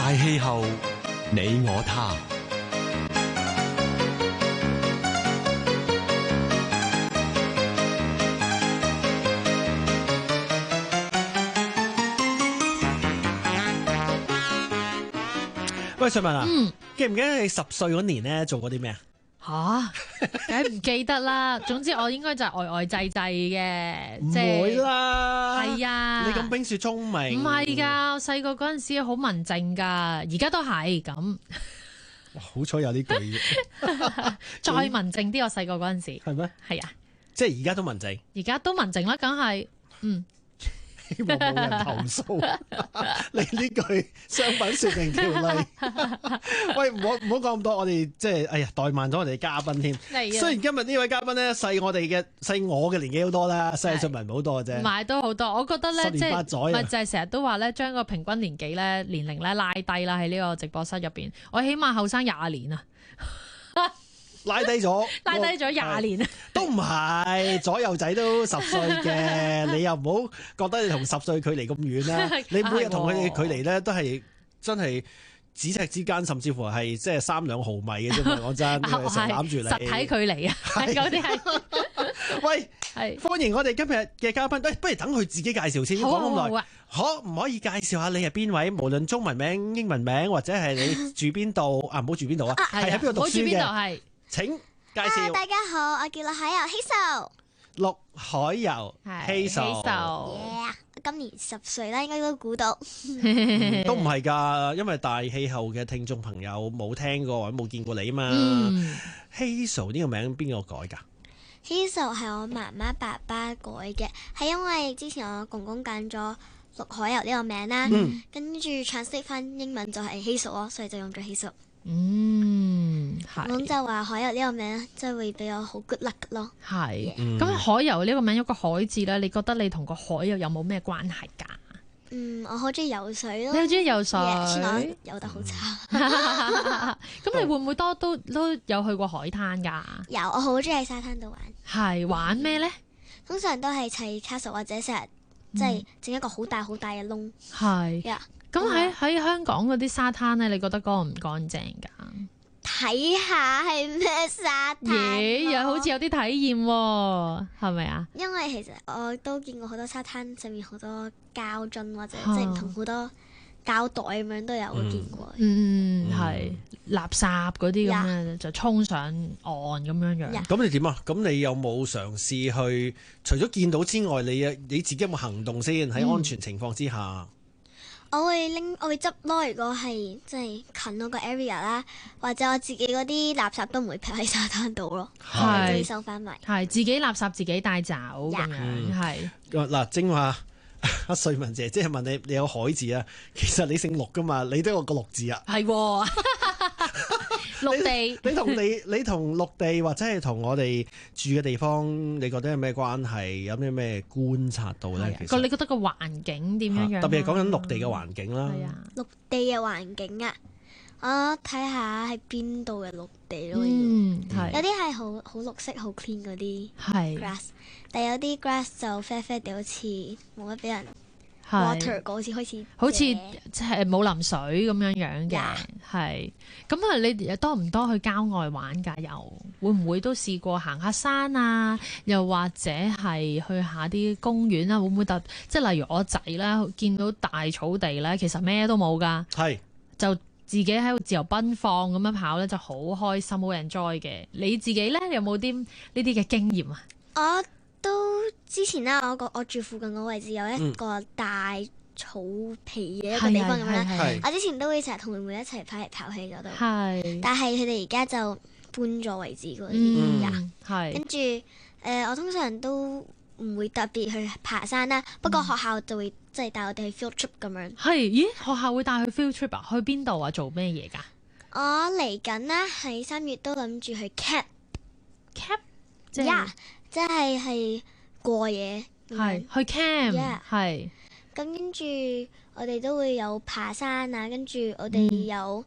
大氣候，你我他。喂，瑞文啊，記唔記得你10歲嗰年咧做過啲咩啊？梗係唔記得啦。總之我應該就係呆滯嘅，唔會啦，係啊，你咁冰雪聰明，唔係㗎，我細個嗰陣時好文靜㗎，而家都係咁。哇，好彩有呢句，再文靜啲，我細個嗰陣時係咩？係啊，即係而家都文靜，而家都文靜啦，梗係希望冇人投訴你呢句商品説明條例。喂，唔好講咁多，我哋即係怠慢咗我哋嘉賓添。嚟啊！雖然今日呢位嘉賓咧細我嘅年紀好多啦，細瑞文唔好多嘅啫。唔係都好多，我覺得咧，十年八載啊咪就係成日都話咧，將個平均年紀咧年齡咧拉低啦，喺呢個直播室入邊，我起碼後生20年啊，拉低咗20年啊，都唔係，左右仔都10歲嘅，你又唔好覺得你同10歲距離咁遠啦。你每日同佢哋嘅距離咧，都係真係咫尺之間，甚至乎係即係3-2毫米嘅啫嘛。講真，成日攬住你，實體距離啊，嗰啲係。喂，係歡迎我哋今日嘅嘉賓。不如等佢自己介紹先。講咁耐，可唔可以介紹下你係邊位？無論中文名、英文名，或者係你住邊度啊？唔好住邊度啊，係喺邊度讀書嘅？請介紹。大家好，我叫陸海游Hazel。陸海游 Hazel，我今年10歲啦，應該都估到。都唔係㗎，因為大氣候嘅聽眾朋友冇聽過或者冇見過你啊嘛。Hazel 呢個名邊個改㗎Hazel 係我媽媽爸爸改嘅，係因為之前我公公揀咗陸海游呢個名啦，跟住 translate 翻英文就係 Hazel 咯，所以就用咗 Hazel。係。咁就話海游呢個名即係會俾我好 good luck 咯。係。咁海游呢個名有個海字咧，你覺得你同個海有冇咩關係㗎？我好中意游水咯。你好中意游水？雖然我游得好差。咁你會唔會都有去過海灘㗎？有，我好中意喺沙灘度玩。係玩咩咧？通常都係砌 castle 或者成日即係整一個好大好大嘅窿。係。咁喺香港嗰啲沙灘咧，你覺得乾唔乾淨㗎？睇下係咩沙灘又好似有啲體驗喎，係咪啊？因為其實我都見過好多沙灘上面好多膠樽或者即係唔同好多膠袋咁樣都有見過。係垃圾嗰啲咁樣就衝上岸咁樣。咁你點啊？咁你有冇嘗試去除咗見到之外，你自己有冇行動先？喺安全情況之下？我會執咯。如果係即係近嗰個 area 啦，或者我自己嗰啲垃圾都唔會劈喺沙灘度咯，都會收翻埋。係自己垃圾自己帶走咁樣。係嗱，正話阿瑞文姐姐問你有海字啊，其實你姓陸噶嘛，你都有個陸字啊。係陸地，你同陸地或者係同我哋住嘅地方，你覺得有咩關係？有咩觀察到咧？其實你覺得個環境點樣？特別係講緊陸地嘅環境啦。陸地嘅環境啊，我睇下係邊度嘅陸地咯。有啲係好綠色、好 clean 嗰啲 grass，但有啲 grass 就啡啡地，好似冇乜俾人 water 過，好似即係冇淋水咁樣嘅。係咁啊！你多唔多去郊外玩㗎？又會唔會都試過行下山啊？又或者係去下啲公園啊？會唔會即係例如我仔啦，見到大草地咧，其實咩都冇㗎，就自己喺度自由奔放咁樣跑咧，就好開心，好 enjoy 嘅。你自己咧有冇啲呢啲嘅經驗啊？我都之前啦，我住附近個位置有一個大草皮嘅一個地方咁樣啦。我之前都會成日同妹妹一齊跑嚟跑去嗰度。但係佢哋而家就搬咗位置嗰啲。跟住我通常都唔會特別去爬山啦。不過學校就會即係帶我哋去 field trip 咁樣。咦？學校會帶去 field trip 啊？去邊度啊？做咩嘢㗎？我嚟緊啦，喺3月都諗住去 camp。即係過夜。去 camp。係。咁跟住我哋都會有爬山啊，跟住我哋有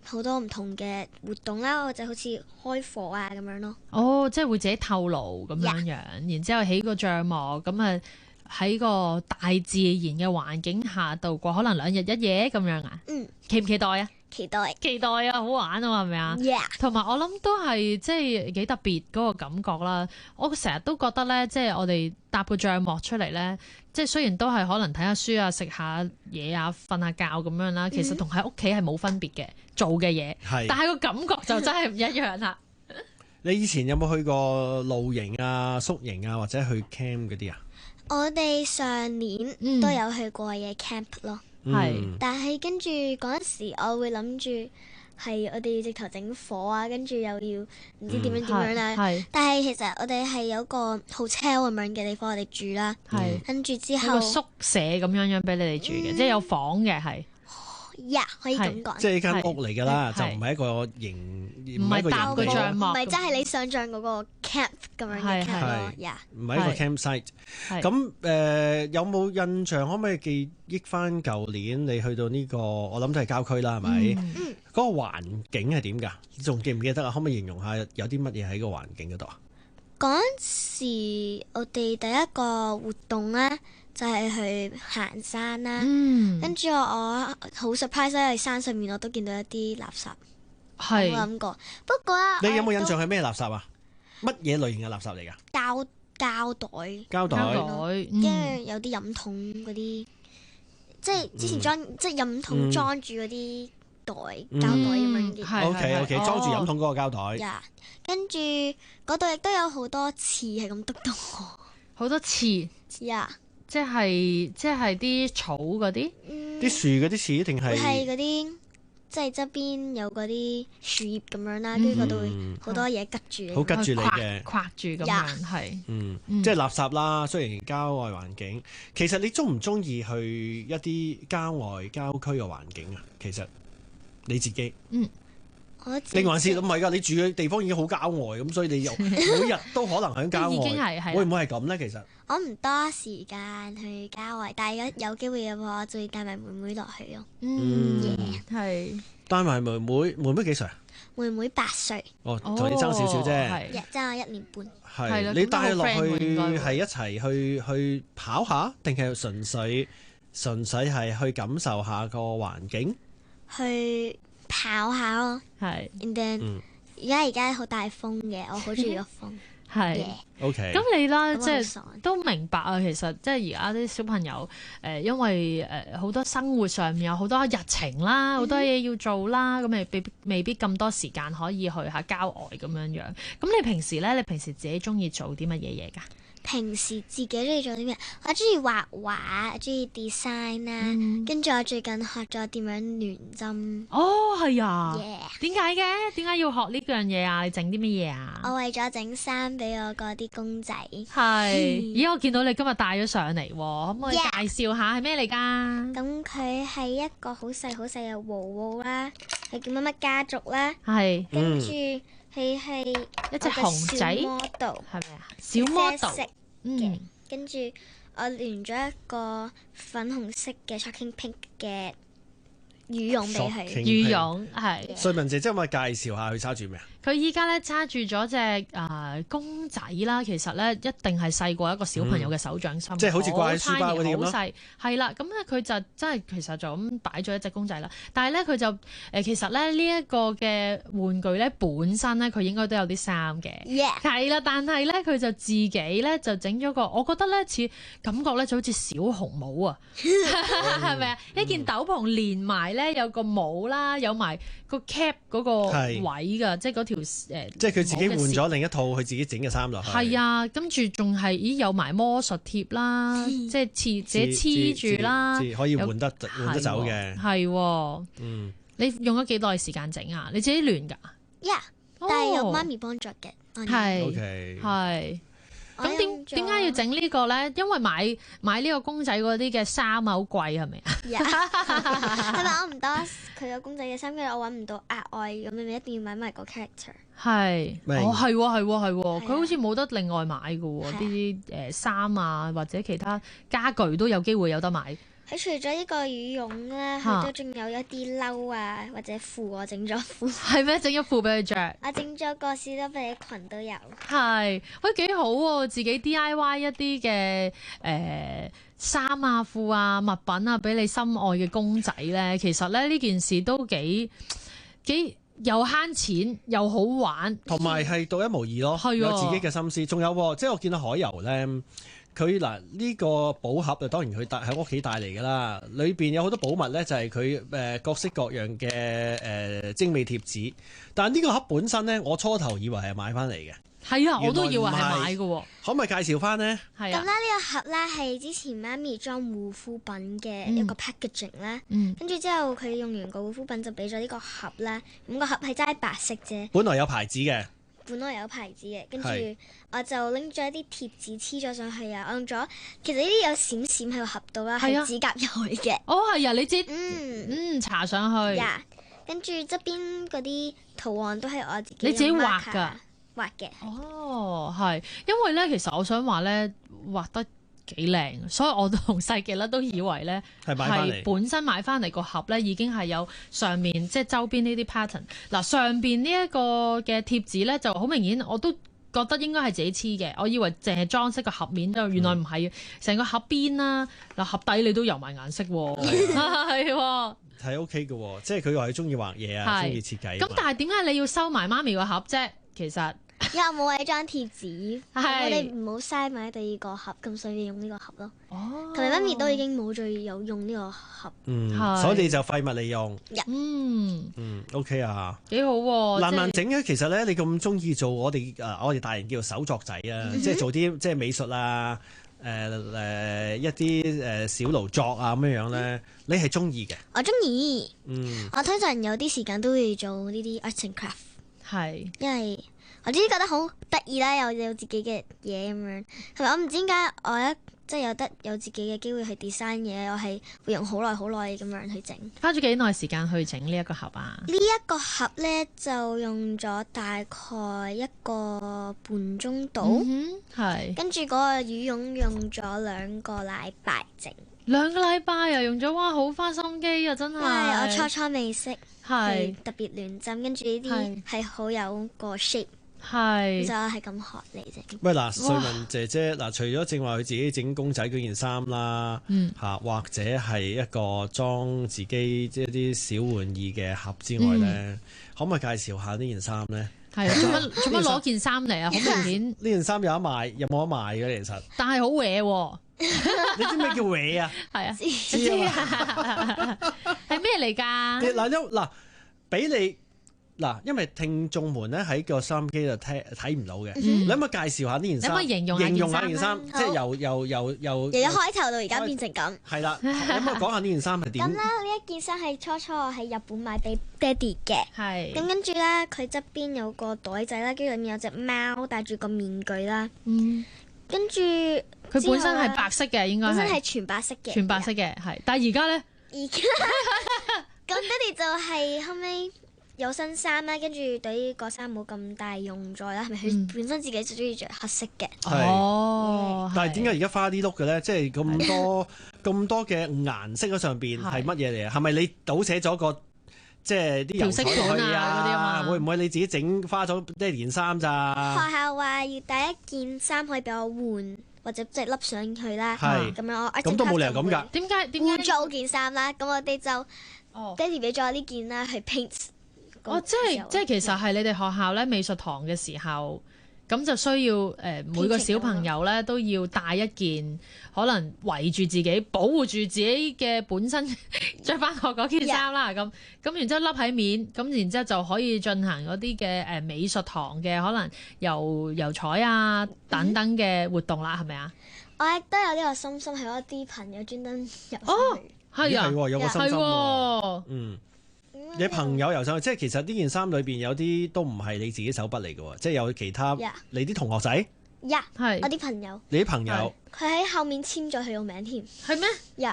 好多唔同嘅活動啦，或者好似開火啊咁樣咯。即係會自己透爐咁樣，然之後起個帳幕咁啊，喺個大自然嘅環境下度過，可能2日1夜咁樣啊？期唔期待啊？期待，期待啊！好玩啊，係咪啊？同埋我諗都係即係幾特別嗰個感覺啦。我成日都覺得咧，即係我哋搭個帳幕出嚟咧，即係雖然都係可能睇下書啊、食下嘢啊、瞓下覺咁樣啦，其實同喺屋企係冇分別嘅做嘅嘢，但係個感覺就真係唔一樣啦。你以前有冇去過露營啊、宿營啊，或者去 camp 嗰啲啊？我哋上年都有去過嘅 camp 咯。但係跟住嗰陣時，我會諗住係我哋直頭整火啊，跟住又要唔知點樣啦。但係其實我哋係有個 hotel 咁樣嘅地方我哋住啦。跟住之後個宿舍咁樣俾你哋住嘅，即係有房嘅係。可以咁講。即係間屋嚟㗎啦，就唔係一個營，唔係搭個帳幕，唔係真係你想像嗰個 camp 咁樣嘅 camp 咯。唔係一個 campsite。咁有冇印象？可唔可以記憶翻舊年你去到呢個？我諗都係郊區啦，係咪？嗰個環境係點㗎？你仲記唔記得啊？可唔可以形容下有啲乜嘢喺個環境嗰度啊？嗰陣時，我哋第一個活動咧，就係去行山啦。跟住我好 surprise 喺山上面，我都見到一啲垃圾。冇諗過。不過你有冇印象係咩垃圾啊？乜嘢類型嘅垃圾嚟㗎？膠袋，跟住有啲飲筒嗰啲，即係之前即係飲筒裝住嗰啲膠袋咁樣嘅。OK， 裝住飲筒嗰個膠袋。跟住嗰度亦都有好多刺係咁篤到我。好多刺，即係啲草嗰啲，啲樹嗰啲刺定係？係嗰啲。即係側邊有嗰啲樹葉咁樣啦，跟住嗰度好多嘢拮住，好拮住你嘅，框住咁樣係。即係垃圾啦。雖然郊外環境，其實你中唔中意去一啲郊外郊區嘅環境啊？其實你自己，你還是唔係㗎？你住嘅地方已經好郊外咁，所以你每日都可能喺郊外，會唔會係咁咧？其實我唔多時間去郊外，但係有機會嘅話，我就會帶埋妹妹落去咯。係帶埋妹妹幾歲啊？妹妹8歲。同你爭少少啫，爭我1年半。係你帶落去係一齊去跑下，定係純粹係去感受下個環境？去跑下咯。And then 而家好大風嘅，我好中意個風。OK。咁你啦，即係都明白啊。其實即係而家啲小朋友因為好多生活上面有好多日程啦，好多嘢要做啦，咁未必咁多時間可以去下郊外咁樣樣。咁你平時自己中意做啲乜嘢嘢㗎？平時自己中意做啲咩？我中意畫畫，中意 design 啦。跟住我最近學咗點樣聯針。係啊。點解嘅？點解要學呢樣嘢啊？你整啲乜嘢啊？我為咗整衫俾我嗰啲公仔。咦，我見到你今日帶咗上嚟喎，可唔可以介紹下係咩嚟㗎？咁佢係一個好細好細嘅娃娃啦，係叫乜乜家族啦。跟住佢係一隻熊仔 model， 係咪啊？小 model。跟住我連咗一個粉紅色嘅 shocking pink 嘅羽絨俾佢。羽絨係。瑞文姐，即係可唔可以介紹下佢揸住咩啊？佢依家咧揸住咗隻公仔啦，其實咧一定係細過一個小朋友嘅手掌心，即係好似掛喺書包嗰啲咁咯。好細，係啦，咁咧佢就真係其實就咁擺咗一隻公仔啦。但係咧佢就其實咧呢一個嘅玩具咧本身咧佢應該都有啲衫嘅，係啦，但係咧佢就自己咧就整咗個，我覺得咧似感覺咧就好似小紅帽啊，係咪啊？一件斗篷連埋咧有個帽啦，有埋個 cap 嗰個位㗎，即係嗰條。即係佢自己換咗另一套佢自己整嘅衫落去。係啊，跟住仲係有埋魔術貼啦，即係自己黐住啦，可以換得走嘅。係，你用咗幾耐時間整啊？你自己亂㗎？但係有媽咪幫助嘅。係。咁點解要整呢個咧？因為買呢個公仔嗰啲嘅衫啊，好貴係咪啊？係咪我唔多佢個公仔嘅衫，跟住我揾唔到額外咁，你咪一定要買埋個 character。係，佢好似冇得另外買㗎喎，啲衫啊或者其他家具都有機會有得買。佢除咗呢個羽絨咧，佢都仲有一啲褸啊或者褲，我整咗褲。係咩？整咗褲俾佢着？我整咗個士多啤梨裙都有。係，喂幾好喎！自己 DIY 一啲嘅衫啊、褲啊、物品啊，俾你心愛嘅公仔咧，其實咧呢件事都幾又慳錢又好玩，同埋係獨一無二咯，有自己嘅心思。仲有即係我見到海油咧，佢嗱呢個寶盒就當然佢帶喺屋企帶嚟㗎啦，裏邊有好多寶物咧，就係佢各式各樣嘅精美貼紙。但係呢個盒本身咧，我初頭以為係買翻嚟嘅。係啊，我都以為係買嘅喎。可唔可以介紹翻呢？係啊。咁咧呢個盒咧係之前媽咪裝護膚品嘅一個 packaging 咧，跟住之後佢用完個護膚品就俾咗呢個盒咧。咁個盒係齋白色啫。本來有牌子嘅。跟住我就拎咗一啲貼紙黐咗上去啊！我用咗其實呢啲有閃閃喺個盒度啦，係指甲油嚟嘅。哦，係啊，你知搽上去。跟住側邊嗰啲圖案都係我自己你自己畫㗎。畫嘅。哦，係，因為咧，其實我想話咧，畫得幾靚，所以我同細傑咧都以為咧係本身買翻嚟個盒咧已經係有上面即係周邊呢啲 pattern。嗱，上邊呢一個嘅貼紙咧就好明顯，我都覺得應該係自己黐嘅。我以為淨係裝飾個盒面，就原來唔係，成個盒邊啦，嗱盒底你都油埋顏色喎，係 OK 嘅喎，即係佢話佢中意畫嘢啊，中意設計。咁但係點解你要收埋媽咪個盒啫？其實。因為冇為裝貼紙，我哋唔好嘥買第二個盒，咁所以用呢個盒咯。同埋媽咪都已經冇再有用呢個盒，所以你就廢物利用。OK 啊，幾好喎！難唔難整咧？其實咧，你咁中意做我哋大人叫做手作仔啊，即係做啲即係美術啊，一啲小勞作啊咁樣咧，你係中意嘅？我中意。我通常有啲時間都會做呢啲 arts and craft。係，因為我自己覺得好得意啦，有自己嘅嘢咁樣，同埋我唔知點解我即係有自己嘅機會去 design 嘢，我係會用好耐咁樣去整。花咗幾耐時間去整呢一個盒啊？呢一個盒咧就用咗大概1個半鐘度，係。跟住嗰個羽絨用咗2個禮拜整。2個禮拜啊，用咗哇，好花心機啊，真係。係，我初未識，係特別亂針，跟住呢啲係好有個 shape。係，就係咁學嚟啫。喂嗱，瑞文姐姐嗱，除咗正話佢自己整公仔嗰件衫啦，或者係一個裝自己即係啲小玩意嘅盒之外咧，可唔可以介紹下呢件衫咧？係啊，做乜攞件衫嚟啊？好明顯呢件衫有得賣，有冇得賣嘅其實？但係好搲喎。你知咩叫搲啊？係啊，知啊。係咩嚟㗎？嗱，俾你。嗱，因為聽眾們咧喺個收音機度睇唔到嘅，你可唔可以介紹下呢件衫？可唔可以形容下件衫？即係由一開頭到而家變成咁。係啦，可唔可以講下呢件衫係點？咁咧，呢一件衫係初我喺日本買俾爹哋嘅。係。咁跟住咧，佢側邊有個袋仔啦，跟住裡面有隻貓戴住個面具啦。跟住佢本身係白色嘅，應該係。本身係全白色嘅。全白色嘅，係。但係而家咧？而家咁爹哋就係後尾。有新衫啦，跟住對個衫冇咁大用在啦，係咪佢本身自己就中意着黑色嘅？哦，但係點解而家花啲碌嘅咧？即係咁多嘅顏色喺上邊係乜嘢嚟啊？係咪你倒寫咗個即係啲油彩落去啊？會唔會你自己整花咗爹哋件衫咋？學校話要第一件衫可以俾我換，或者即係笠上去啦。係咁樣，咁都冇理由咁㗎。點解污糟件衫啦？咁我哋就爹哋俾咗呢件啦，去 paint。即係其實係你哋學校咧美術堂嘅時候，咁就需要每個小朋友咧都要帶一件可能圍住自己、保護住自己嘅本身着翻學嗰件衫啦。咁然之後笠喺面，咁然之後就可以進行嗰啲嘅美術堂嘅可能油彩啊等等嘅活動啦，係咪啊？我亦都有呢個心係我啲朋友專登油上去。係啊，有個心喎。你朋友油上去，即係其實呢件衫裏邊有啲都唔係你自己手筆嚟嘅喎，即係有其他你啲同學仔，係我啲朋友，你啲朋友，佢喺後面簽咗佢個名添，係咩？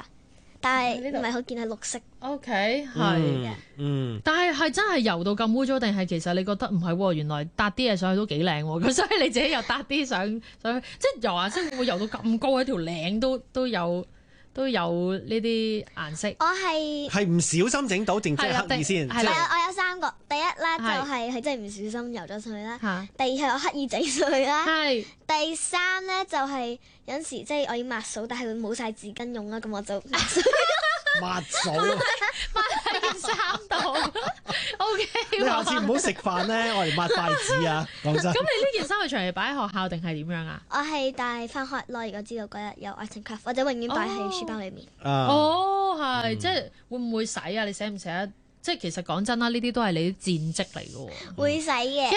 但係唔係好見係綠色。OK， 係，但係真係油到咁污糟，定係其實你覺得唔係喎？原來搭啲嘢上去都幾靚喎，咁所以你自己又搭啲上去，即係油顏色會唔會油到咁高喺條領都有？都有呢啲顏色。我係唔小心整到定即係刻意先？係啦，我有3個。第一啦就係真係唔小心游咗上去啦。第二係我刻意整上去啦。第三咧就係有陣時即係我要抹掃，但係佢冇晒紙巾用啦，咁我就抹掃。抹喺件衫度。O K。你下次唔好食飯咧，我哋抹筷子啊！講真。咁你呢件衫係長期擺喺學校定係點樣啊？我係帶翻學咯，如果知道嗰日有 art and craft，或者永遠擺喺書包裏面。係，即係會唔會洗啊？你捨唔捨得？即係其實講真啦，呢啲都係你啲戰績嚟嘅喎。會洗嘅，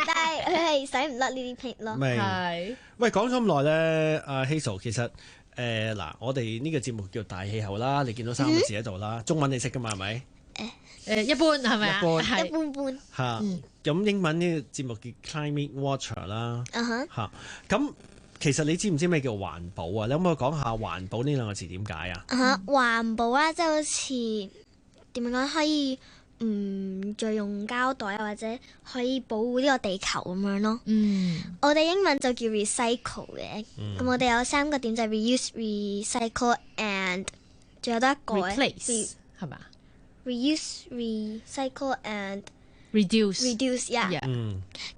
但係佢係洗唔甩呢啲 paint 咯。係。喂，講咗咁耐咧，阿 Hazel 其實嗱，我哋呢個節目叫大氣候啦，你見到3個字喺度啦，中文你識㗎嘛？係咪？一般係咪啊？一般般。嚇，咁英文呢個節目叫 Climate Watcher 啦。嚇，咁其實你知唔知咩叫環保啊？你可唔可以講下環保呢2個字點解啊？環保啦，即係好似點樣講，可以唔再用膠袋啊，或者可以保護呢個地球咁樣咯。我哋英文就叫 recycle 嘅。咁我哋有3個點就係 reuse、recycle and 仲有得一個 replace 係嘛？reuse、recycle and reduce，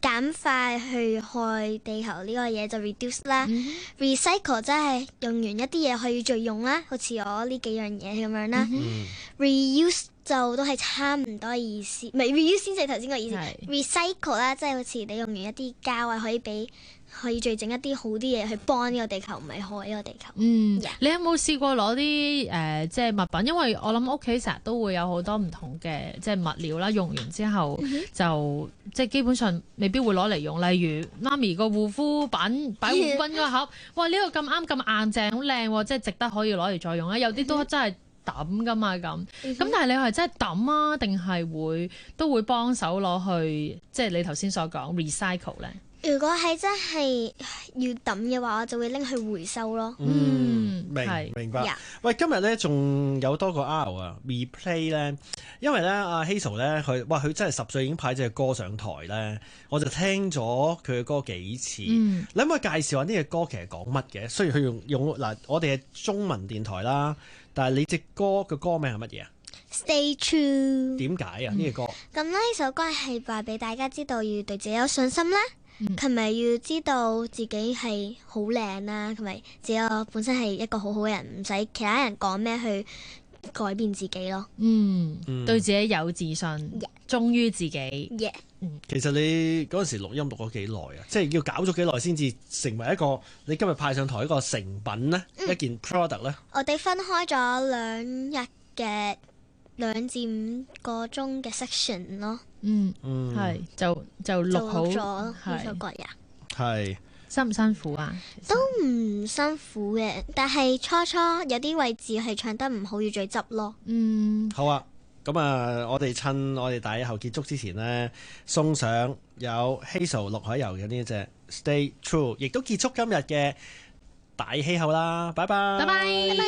減快去害地球呢個嘢就 reduce 啦。recycle 即係用完一啲嘢可以再用啦，好似我呢幾樣嘢咁樣啦。reuse 就都係差唔多意思，唔係 reuse 先係頭先個意思。recycle 啦，即係好似你用完一啲膠啊，可以再整一啲好啲嘢去幫呢個地球，唔係害呢個地球。你有冇試過攞啲即係物品？因為我諗屋企成日都會有好多唔同嘅即係物料啦，用完之後就即係基本上未必會攞嚟用。例如媽咪個護膚品擺護膚品嗰盒，哇！呢個咁啱咁硬淨，好靚喎，即係值得可以攞嚟再用啦。有啲都真係抌㗎嘛咁，但係你係真係抌啊，定係都會幫手攞去即係你頭先所講 recycle 咧？如果係真係要抌嘅話，我就會拎去回收咯。明白。喂，今日咧仲有多個 R 啊 ，replay 咧，因為咧阿 Hazel 咧佢真係10歲已經派隻歌上台咧，我就聽咗佢嘅歌幾次。你可唔可以介紹下呢隻歌其實講乜嘅？雖然佢用嗱，我哋係中文電台啦，但係你隻歌嘅歌名係乜嘢啊？ Stay true。點解啊？呢隻歌咁呢首歌係話俾大家知道要對自己有信心啦。同埋要知道自己係好靚啦，同埋自己本身係一個好好嘅人，唔使其他人講咩去改變自己咯。對自己有自信，忠於自己。其實你嗰陣時錄音錄咗幾耐啊？即係要搞咗幾耐先至成為一個你今日派上台一個成品呢？一件 product 呢？我哋分開咗2日嘅2至5個鐘嘅 section 咯。係就錄好咗呢首歌呀。係辛唔辛苦啊？都唔辛苦嘅，但係初有啲位置係唱得唔好，要再執咯。好啊，咁啊，我哋趁我哋大氣候結束之前呢，送上有 Hazel 陸海游嘅呢一隻 Stay True， 亦都結束今日嘅大氣候啦。拜拜，拜拜，拜拜。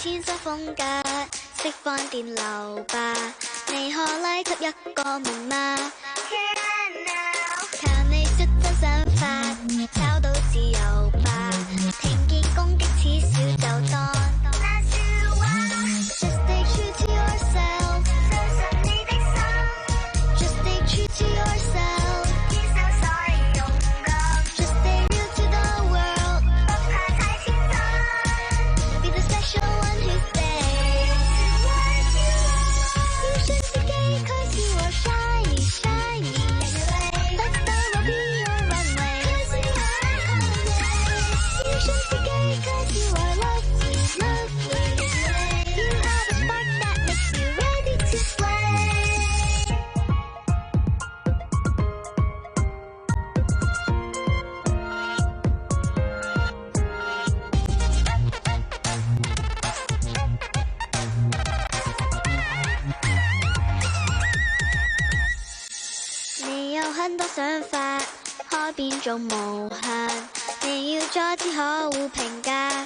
天生風格，釋放電流吧，你可拉出一個夢嗎？靠你率真想法，找到自由吧，聽見攻擊恥笑就當。Just stay true to yourself， 相信你的心。Just stay true to yourself， 天生所以勇敢。Just stay real to the world， 不怕太天真。Be the special one who stays。要信自己 ，cause you are shiny shiny。Let the world be your runway。要信自己 ，cause you are lovely lovely。You have a spark that makes you ready to slay。你有很多想法，可變做無限。你要再次可互評價。